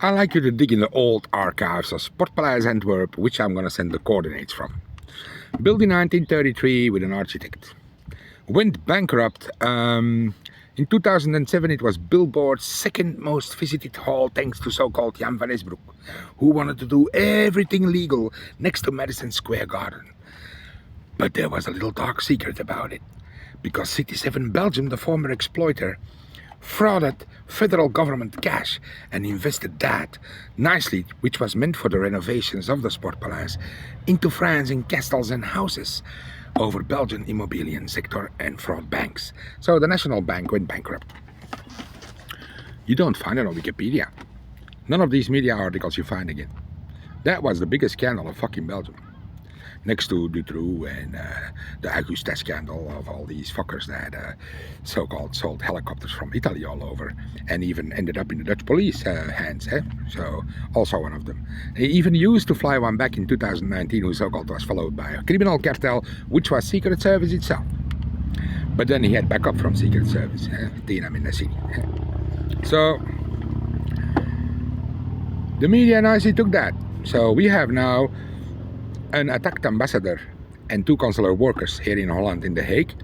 I'd like you to dig in the old archives of Sportpaleis Antwerp, which I'm going to send the coordinates from. Built in 1933 with an architect. Went bankrupt. In 2007 it was Billboard's second most visited hall thanks to so-called Jan van Esbroek, who wanted to do everything legal next to Madison Square Garden. But there was a little dark secret about it, because City 7 Belgium, the former exploiter, frauded federal government cash and invested that nicely, which was meant for the renovations of the Sportpaleis, into France in castles and houses over Belgian immobilian sector and fraud banks. So the National Bank went bankrupt. You don't find it on Wikipedia. None of these media articles you find again. That was the biggest scandal of fucking Belgium. Next to Dutroux and the Augusta scandal of all these fuckers that so-called sold helicopters from Italy all over and even ended up in the Dutch police hands. So also one of them. He even used to fly one back in 2019 who so-called was followed by a criminal cartel, which was Secret Service itself. But then he had backup from Secret Service, Tina in the city. So the media nicely took that. So we have now an attacked ambassador and 2 consular workers here in Holland in The Hague.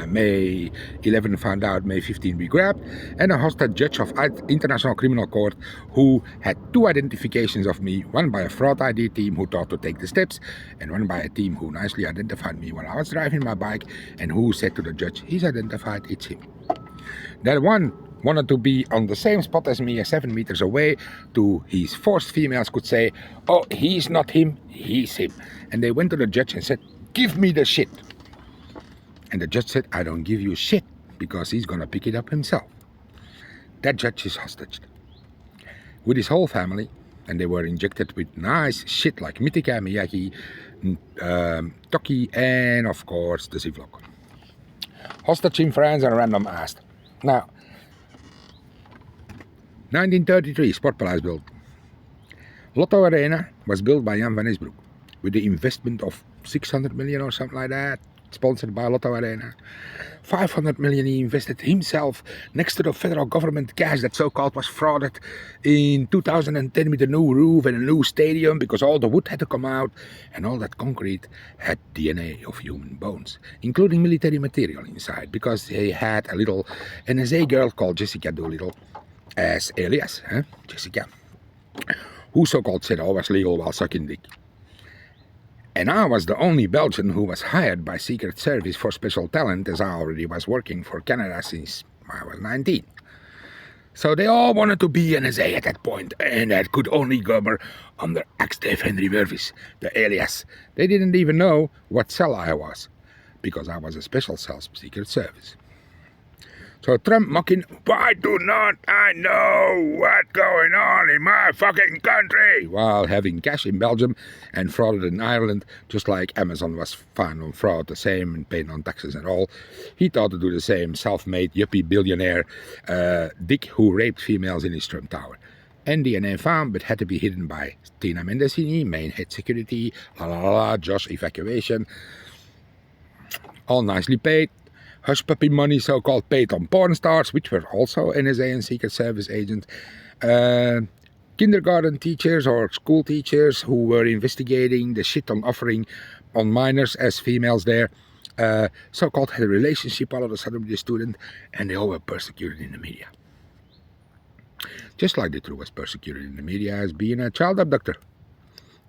May 11 found out, May 15 we grabbed, and a hostage judge of International Criminal Court who had 2 identifications of me, one by a fraud ID team who thought to take the steps, and one by a team who nicely identified me while I was driving my bike and who said to the judge, he's identified, it's him. That one wanted to be on the same spot as me, 7 meters away, to his forced females could say, oh, he's not him, he's him. And they went to the judge and said, give me the shit. And the judge said, I don't give you shit, because he's gonna pick it up himself. That judge is hostaged with his whole family, and they were injected with nice shit like Mythica, Miyagi, Toki, and of course the vlok. Hostage in France and random asked. Now, 1933, Sportpaleis built. Lotto Arena was built by Jan van Esbroek with the investment of 600 million or something like that, sponsored by Lotto Arena. 500 million he invested himself next to the federal government cash that so-called was frauded in 2010 with a new roof and a new stadium because all the wood had to come out and all that concrete had DNA of human bones, including military material inside, because they had a little NSA girl called Jessica Doolittle as alias, Jessica, who so-called said all was legal while sucking dick. And I was the only Belgian who was hired by Secret Service for special talent, as I already was working for Canada since I was 19. So they all wanted to be NSA at that point, and that could only cover under Axel Henry Wervis, the alias. They didn't even know what cell I was, because I was a special cell Secret Service. So Trump mocking, why do not I know what's going on in my fucking country? While having cash in Belgium and frauded in Ireland, just like Amazon was found on fraud the same and paid on taxes and all. He thought to do the same, self-made yuppie billionaire dick who raped females in his Trump Tower. And DNA found, but had to be hidden by Tina Mendesini, main head security, Josh evacuation. All nicely paid. Hush puppy money, so-called paid on porn stars, which were also NSA and Secret Service agents. Kindergarten teachers or school teachers who were investigating the shit on offering on minors as females there. So-called had a relationship all of a sudden with the student, and they all were persecuted in the media. Just like Dutroux was persecuted in the media as being a child abductor.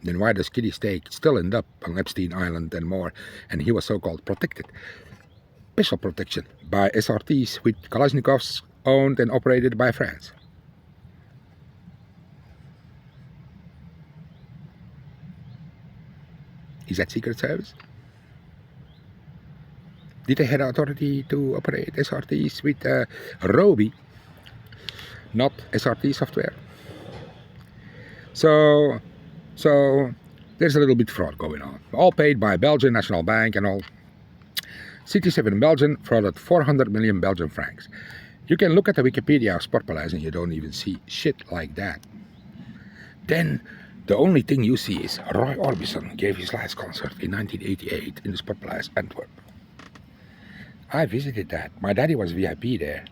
Then why does Kitty Steak still end up on Epstein Island and more, and he was so-called protected? Special protection by SRTs with Kalashnikovs owned and operated by France. Is that Secret Service? Did they have authority to operate SRTs with Robi, not SRT software? So there's a little bit of fraud going on. All paid by Belgian National Bank and all. City 7 Belgian frauded 400 million Belgian francs. You can look at the Wikipedia of Sportpaleis and you don't even see shit like that. Then the only thing you see is Roy Orbison gave his last concert in 1988 in the Sportpaleis Antwerp. I visited that. My daddy was VIP there,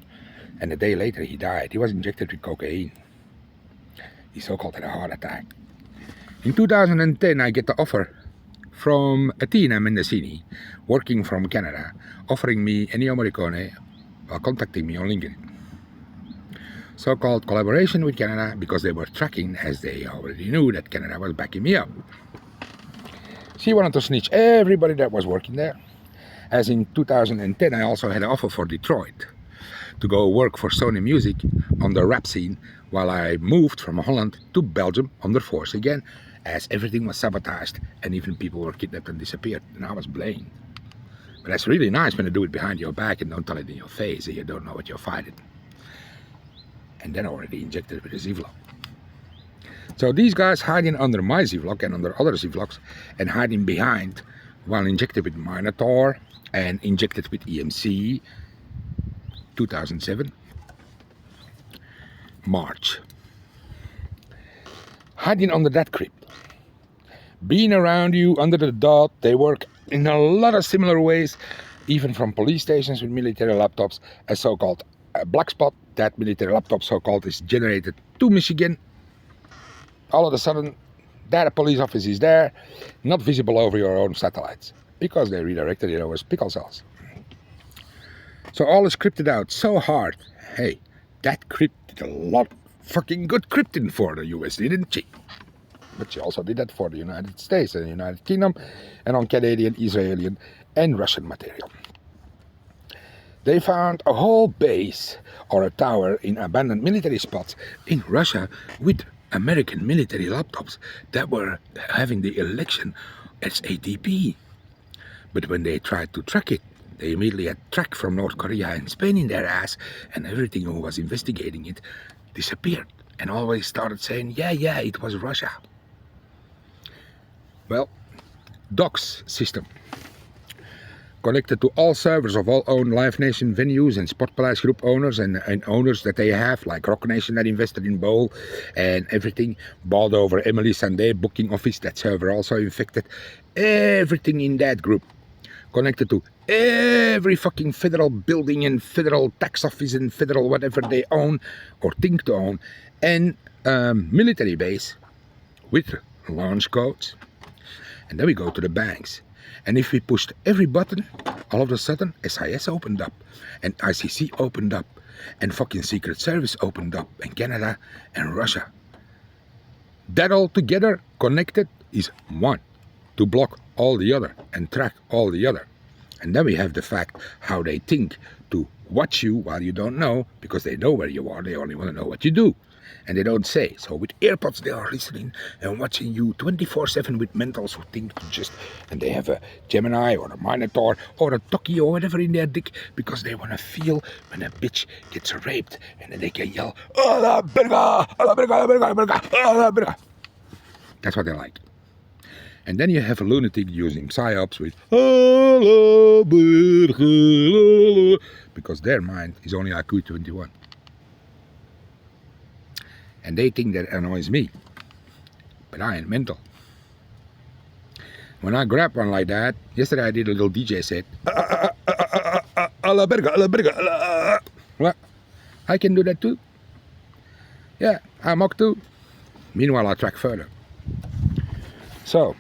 and a day later he died. He was injected with cocaine. he so-called had a heart attack. In 2010, I get the offer from Athena Mendicini, working from Canada, offering me Ennio Morricone while contacting me on LinkedIn. So-called collaboration with Canada, because they were tracking, as they already knew that Canada was backing me up. She wanted to snitch everybody that was working there. As in 2010, I also had an offer for Detroit to go work for Sony Music on the rap scene, while I moved from Holland to Belgium under force again, as everything was sabotaged and even people were kidnapped and disappeared, and I was blamed. But that's really nice when you do it behind your back and don't tell it in your face and you don't know what you're fighting. And then already injected with a vlok. So these guys hiding under my vlok and under other vlogs and hiding behind while injected with Minotaur and injected with EMC 2007 March. Hiding under that crypt. Being around you under the dot, they work in a lot of similar ways, even from police stations with military laptops, a so-called black spot. That military laptop, so-called, is generated to Michigan. All of a sudden, that police office is there, not visible over your own satellites, because they redirected it over pickle cells. So all is crypted out so hard. Hey, that crypt did a lot of fucking good crypting for the US, didn't she? But she also did that for the United States and the United Kingdom, and on Canadian, Israeli, and Russian material. They found a whole base or a tower in abandoned military spots in Russia with American military laptops that were having the election as ATP. But when they tried to track it, they immediately had track from North Korea and Spain in their ass, and everything who was investigating it disappeared and always started saying, yeah, it was Russia. Well, DOCS system. Connected to all servers of all owned Live Nation venues and Sport Palace Group owners and owners that they have, like Rock Nation that invested in Bowl and everything, bought over Emily Sandé booking office, that server also infected. Everything in that group. Connected to every fucking federal building and federal tax office and federal whatever they own or think to own, and military base with launch codes. And then we go to the banks. And if we pushed every button, all of a sudden SIS opened up, and ICC opened up, and fucking Secret Service opened up, and Canada and Russia. That all together connected is one, to block all the other and track all the other. And then we have the fact how they think to watch you while you don't know, because they know where you are, they only want to know what you do. And they don't say. So with AirPods they are listening and watching you 24/7 with mentals who think to just, and they have a Gemini or a Minotaur or a Toki or whatever in their dick, because they want to feel when a bitch gets raped, and then they can yell, "Oh, la verga, oh, la verga, la verga, la verga, oh, la verga." That's what they like. And then you have a lunatic using psyops with, "Oh, la verga," because their mind is only IQ 21. And they think that annoys me, but I ain't mental. When I grab one like that, yesterday I did a little DJ set. What? I can do that too. Yeah, I mock too. Meanwhile, I track further. So,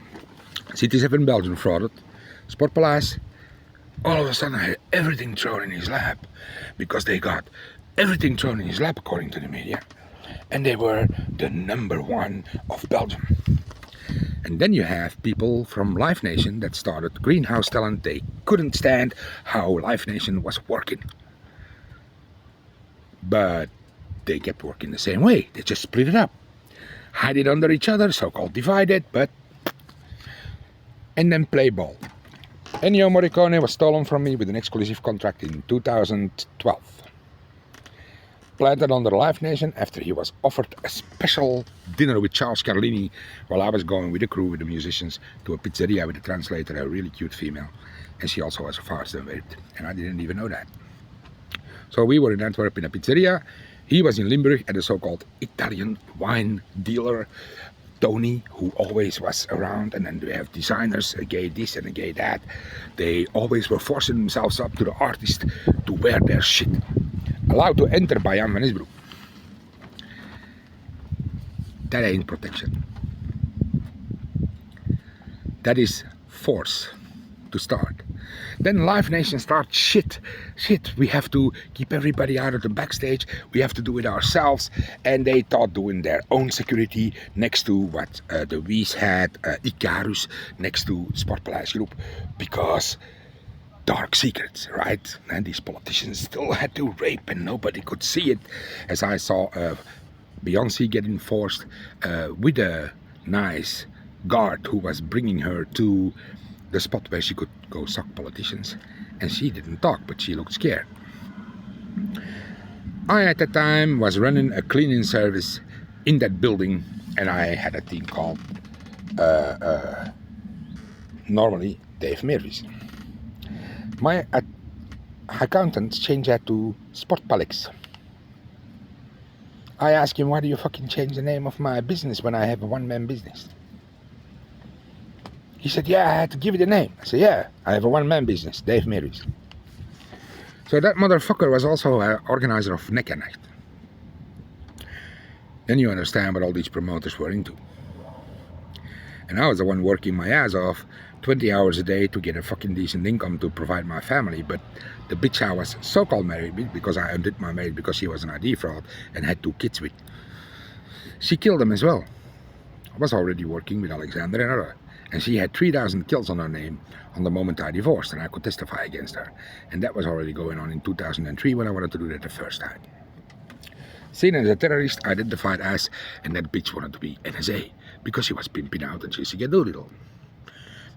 CT7 Belgian frauded. Sport Palace, all of a sudden I had everything thrown in his lap, because they got everything thrown in his lap according to the media. And they were the #1 of Belgium. And then you have people from Live Nation that started Greenhouse Talent. They couldn't stand how Live Nation was working. But they kept working the same way. They just split it up. Hide it under each other, so-called divided, but... And then play ball. Ennio Morricone was stolen from me with an exclusive contract in 2012. Planted under Live Nation after he was offered a special dinner with Charles Carlini while I was going with the crew, with the musicians, to a pizzeria with a translator, a really cute female. And she also was fast and raped, and I didn't even know that. So we were in Antwerp in a pizzeria. He was in Limburg at a so-called Italian wine dealer, Tony, who always was around. And then we have designers, a gay this and a gay that. They always were forcing themselves up to the artist to wear their shit. Allowed to enter by Jan van Isbroek. That ain't protection. That is force to start. Then Live Nation starts shit. We have to keep everybody out of the backstage. We have to do it ourselves. And they thought doing their own security next to what the Wies had, Icarus, next to Sportpaleis Group, because dark secrets, right? And these politicians still had to rape and nobody could see it. As I saw Beyonce getting forced with a nice guard who was bringing her to the spot where she could go suck politicians, and she didn't talk, but she looked scared. I at the time was running a cleaning service in that building, and I had a team called normally Dave Mervis. My accountant changed that to Sportpaleis. I asked him, why do you fucking change the name of my business when I have a one-man business? He said, yeah, I had to give it a name. I said, yeah, I have a one-man business, Dave Mervis. So that motherfucker was also an organizer of Nek and Nacht. Then you understand what all these promoters were into. And I was the one working my ass off 20 hours a day to get a fucking decent income to provide my family. But the bitch I was so-called married with, because I undid my marriage because she was an ID fraud and had 2 kids with, she killed them as well. I was already working with Alexander and her, and she had 3,000 kills on her name on the moment I divorced, and I could testify against her. And that was already going on in 2003 when I wanted to do that the first time. Seen as a terrorist, identified as, and that bitch wanted to be NSA, because she was pimping out and Jessica Doolittle.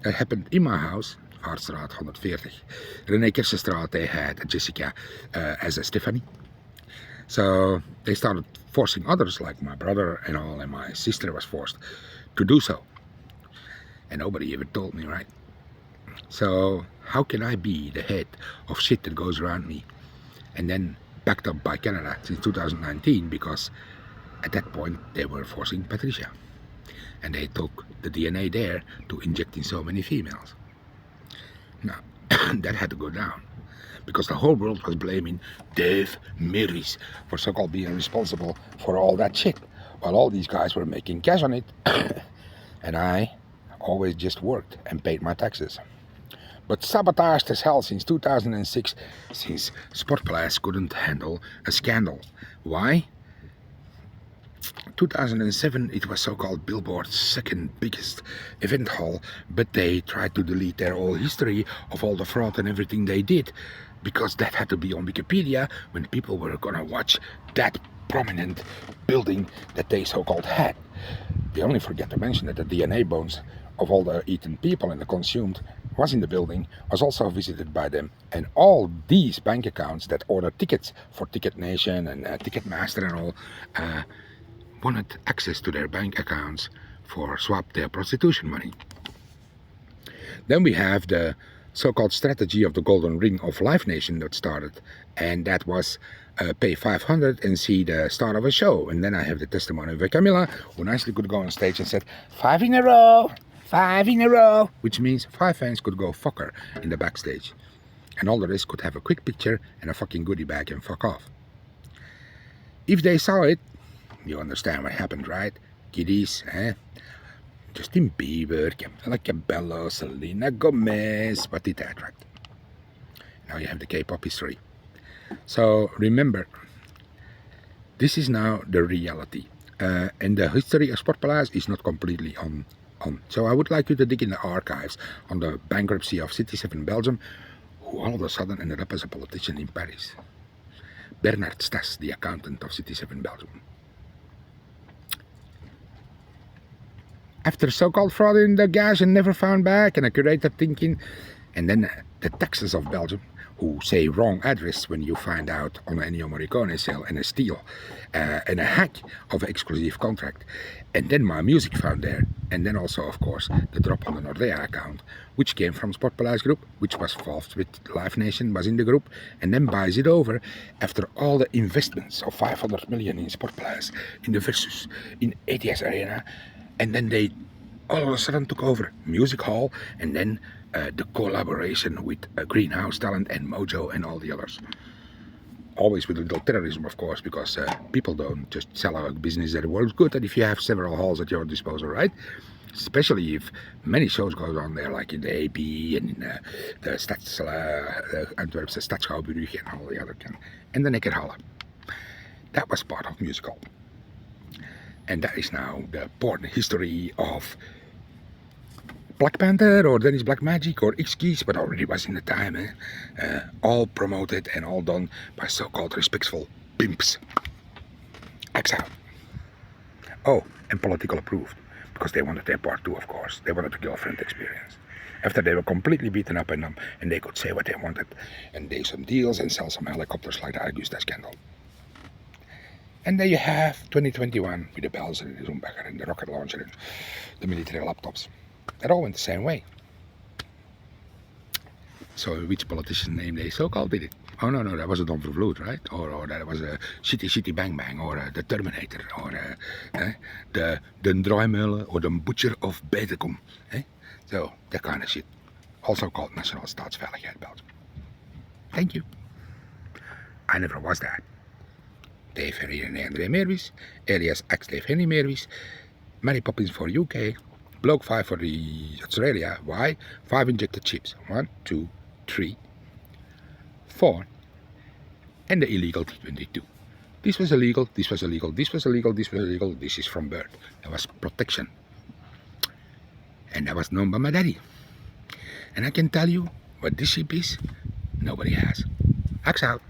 That happened in my house, Vaartstraat 140. René Kersenstraat, they had Jessica as a Stephanie. So they started forcing others, like my brother and all, and my sister was forced to do so. And nobody ever told me, right? So how can I be the head of shit that goes around me? And then backed up by Canada since 2019, because at that point they were forcing Patricia. And they took the DNA there to inject in so many females. Now, that had to go down, because the whole world was blaming Dave Mervis for so-called being responsible for all that shit, while all these guys were making cash on it. And I always just worked and paid my taxes. But sabotaged as hell since 2006, since Sportpaleis couldn't handle a scandal. Why? 2007 it was so-called Billboard's second biggest event hall, but they tried to delete their whole history of all the fraud and everything they did, because that had to be on Wikipedia when people were gonna watch that prominent building that they so-called had. They only forget to mention that the DNA bones of all the eaten people and the consumed was in the building, was also visited by them, and all these bank accounts that ordered tickets for Ticket Nation and Ticketmaster and all wanted access to their bank accounts for swap their prostitution money. Then we have the so-called strategy of the golden ring of Live Nation that started, and that was pay 500 and see the start of a show. And then I have the testimony of Camilla, who nicely could go on stage and said 5 in a row, 5 in a row, which means 5 fans could go fuck her in the backstage, and all the rest could have a quick picture and a fucking goodie bag and fuck off. If they saw it, you understand what happened, right? Kiddies, eh? Justin Bieber, Camila Cabello, Selena Gomez, what did that, right? Now you have the K-pop history. So remember, this is now the reality. And the history of Sportpaleis is not completely on. So I would like you to dig in the archives on the bankruptcy of City 7 Belgium, who all of a sudden ended up as a politician in Paris. Bernard Stas, the accountant of City 7 Belgium. After so-called fraud in the gas and never found back, and a curator thinking, and then the taxes of Belgium, who say wrong address when you find out on an Ennio Morricone sale and a steal and a hack of an exclusive contract. And then my music found there, and then also of course the drop on the Nordea account, which came from Sportpaleis Group, which was involved with Live Nation, was in the group, and then buys it over after all the investments of 500 million in Sportpaleis, in the Versus, in ATS Arena, and then they all of a sudden took over Music Hall, and then the collaboration with Greenhouse Talent and Mojo and all the others. always with a little terrorism, of course, because people don't just sell a business at the world's good, and if you have several halls at your disposal, right? Especially if many shows goes on there, like in the AP and in the Stads, Antwerp's Stadschouwburg and all the other and the Naked Halle. That was part of musical. And that is now the porn history of Black Panther or Dennis Black Magic or X-Keys, but already was in the time, all promoted and all done by so-called respectful pimps. Axel. Oh, and political approved, because they wanted their part too, of course. They wanted the girlfriend experience. After they were completely beaten up and they could say what they wanted and do some deals and sell some helicopters like the Augusta scandal. And there you have 2021 with the bells and the Zumbacher and the rocket launcher and the military laptops. That all went the same way. So which politician name they so-called did it? Oh no, that was a Don Vervloed, right? Or that was a Shitty Bang Bang, or the Terminator, or the Draaimeulen, or the Butcher of Betekom. So that kind of shit. Also called National Staatsveiligheid Belgium. Thank you. I never was that. Dave Henry and André Merwis, alias ex-Dave Henry Merwis, Mary Poppins for UK, Bloke 5 for the Australia. Why? 5 injected chips. 1, 2, 3, 4. And the illegal T22. This was illegal, this was illegal, this was illegal, this was illegal. This is from birth. That was protection. And that was known by my daddy. And I can tell you what this ship is, nobody has. Axe out.